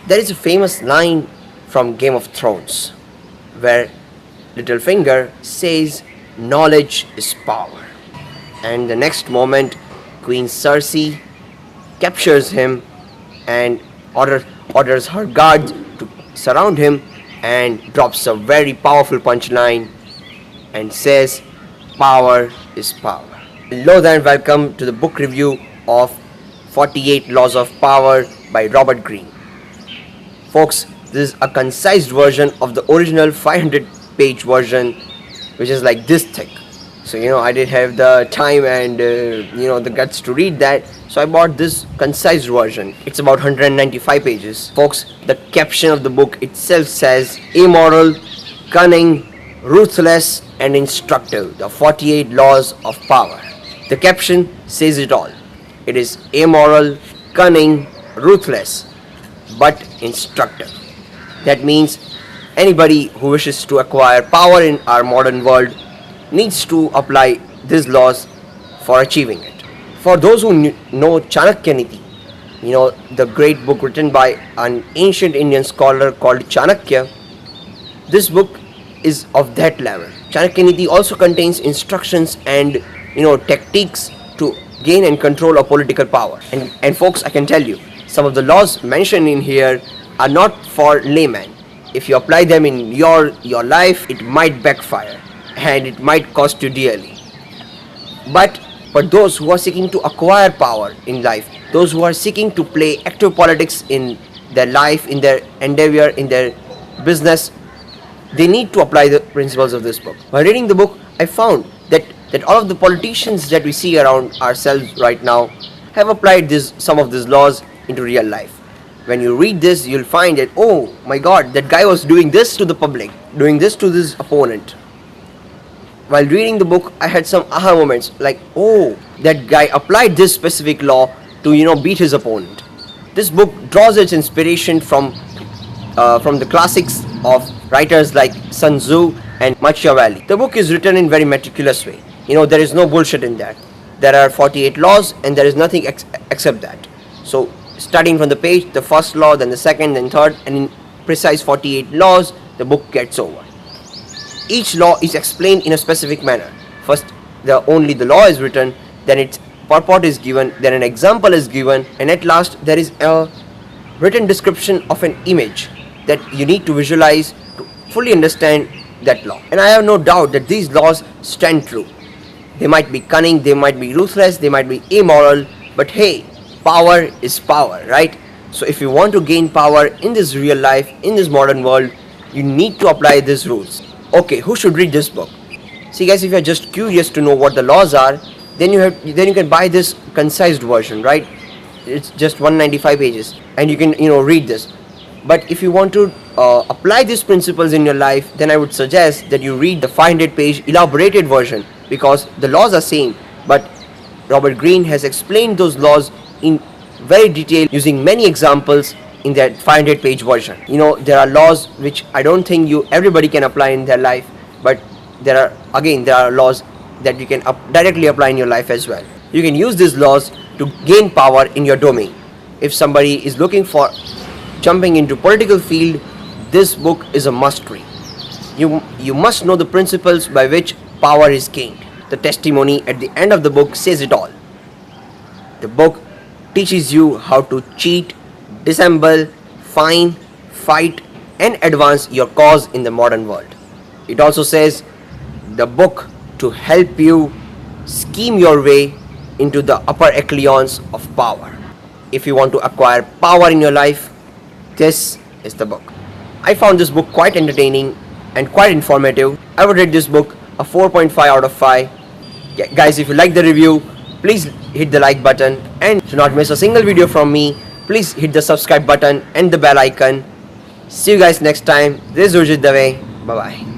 There is a famous line from Game of Thrones where Littlefinger says, "Knowledge is power." And the next moment, Queen Cersei captures him and orders her guards to surround him and drops a very powerful punchline and says, "Power is power." Hello there and welcome to the book review of 48 Laws of Power by Robert Greene. Folks, this is a concise version of the original 500-page version, which is like this thick. So, I didn't have the time and, the guts to read that. So I bought this concise version. It's about 195 pages. Folks, the caption of the book itself says, "Amoral, cunning, ruthless, and instructive. The 48 Laws of Power." The caption says it all. It is amoral, cunning, ruthless, but instructive. That means anybody who wishes to acquire power in our modern world needs to apply these laws for achieving it. For those who know Chanakya Niti, the great book written by an ancient Indian scholar called Chanakya, this book is of that level. Chanakya Niti also contains instructions and techniques to gain and control a political power. And folks, I can tell you, some of the laws mentioned in here are not for laymen. If you apply them in your life, it might backfire and it might cost you dearly. But for those who are seeking to acquire power in life, those who are seeking to play active politics in their life, in their endeavor, in their business, they need to apply the principles of this book. By reading the book, I found that all of the politicians that we see around ourselves right now have applied some of these laws into real life. When you read this, you'll find that, oh my god, that guy was doing this to the public, doing this to this opponent. While reading the book, I had some aha moments like, oh, that guy applied this specific law to beat his opponent. This book draws its inspiration from the classics of writers like Sun Tzu and Machiavelli. The book is written in very meticulous way. There is no bullshit in that. There are 48 laws and there is nothing except that. So starting from the page, the first law, then the second, then third, and in precise 48 laws, the book gets over. Each law is explained in a specific manner. First, only the law is written, then its purport is given, then an example is given, and at last there is a written description of an image that you need to visualize to fully understand that law. And I have no doubt that these laws stand true. They might be cunning, they might be ruthless, they might be immoral, but hey, power is power, right? So if you want to gain power in this real life, in this modern world, you need to apply these rules. Okay, who should read this book? See guys, if you're just curious to know what the laws are, then you can buy this concise version, right? It's just 195 pages and you can read this. But if you want to apply these principles in your life, then I would suggest that you read the 500-page elaborated version, because the laws are same, but Robert Greene has explained those laws in very detail using many examples in that 500-page version. There are laws which I don't think everybody can apply in their life, but there are laws that you can directly apply in your life as well. You can use these laws to gain power in your domain. If somebody is looking for jumping into political field, this book is a must read. You must know the principles by which power is gained. The testimony at the end of the book says it all. The book teaches you how to cheat, dissemble, find, fight, and advance your cause in the modern world. It also says the book to help you scheme your way into the upper echelons of power. If you want to acquire power in your life, this is the book. I found this book quite entertaining and quite informative. I would rate this book a 4.5 out of 5. Yeah, guys, if you like the review, please hit the like button, and to not miss a single video from me, please hit the subscribe button and the bell icon. See you guys next time. This is Urjit Dave. Bye bye.